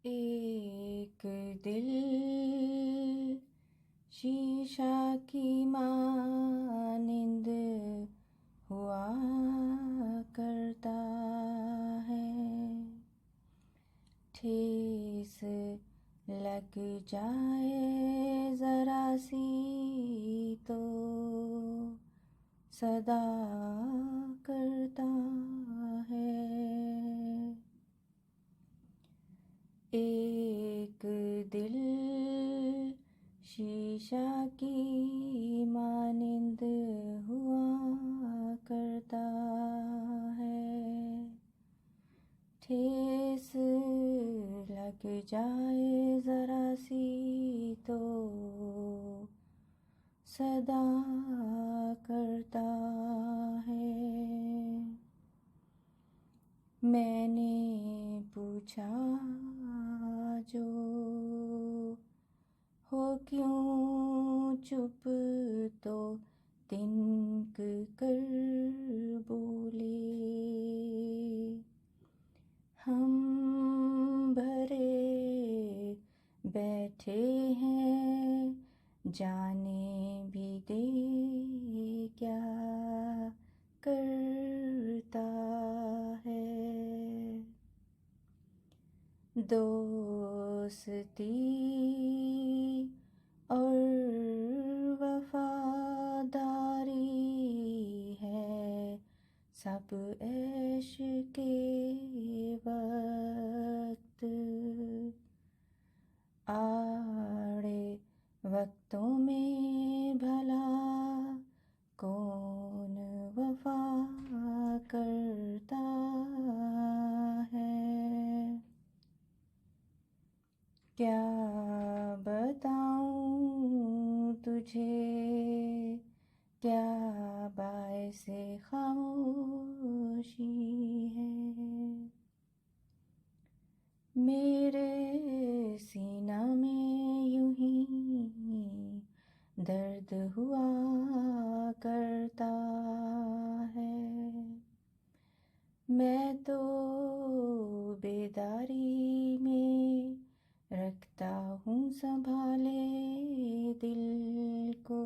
एक दिल शीशा की मानिंद हुआ करता है। ठेस लग जाए जरा सी तो सदा करता है। एक दिल शीशा की मानिंद हुआ करता है। ठेस लग जाए जरा सी तो सदा करता है। मैंने पूछा जो हो क्यों चुप, तो तिनक कर बोले, हम भरे बैठे हैं, जाने भी दे क्या करता है। दोस्ती और वफादारी है सब ऐश के वक्त, आड़े वक्तों में भला कौन वफा करता है। क्या बताऊं तुझे, क्या बाइसे खामोशी है। मेरे सीना में यूं ही दर्द हुआ करता है। मैं तो बेदारी में रखता हूँ संभाले दिल को,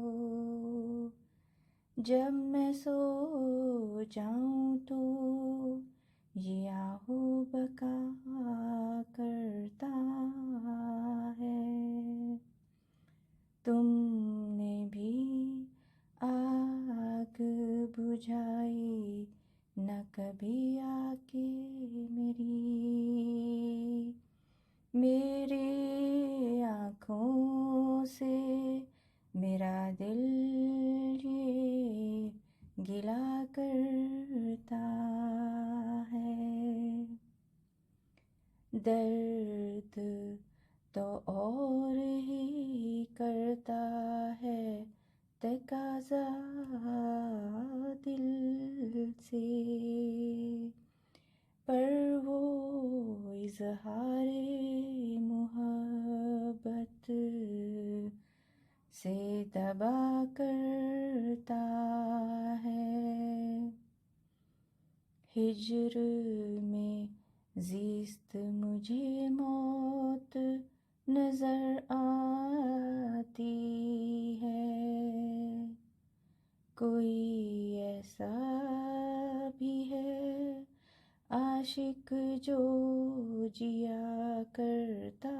जब मैं सो जाऊँ तो ये आहू बका करता है। तुमने भी आग बुझाई न कभी आके मेरी आँखों से मेरा दिल ये गिला करता है। दर्द तो और ही करता है तकाज़ा दिल से, पर वो इज़हारे मोहब्बत से दबा करता है। हिज्र में ज़िस्त मुझे मौत नज़र आती है। कोई ऐसा भी है आशिक जो जिया करता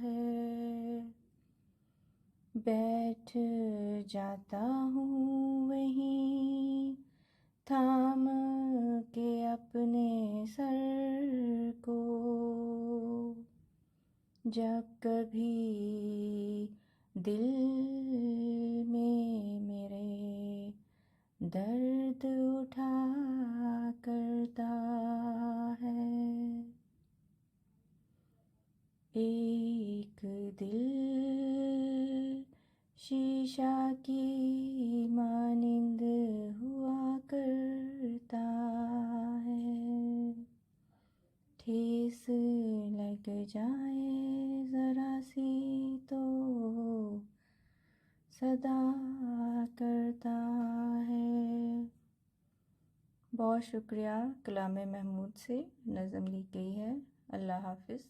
है। बैठ जाता हूँ वहीं थाम के अपने सर को, जब कभी दिल में मेरे दर्द उठा करता है। एक दिल शीशा की मानिंद हुआ करता है। ठेस लग जाए जरा सी तो सदा करता है। बहुत शुक्रिया। कलाम महमूद से नज़म ली गई है। अल्लाह हाफ़िज़।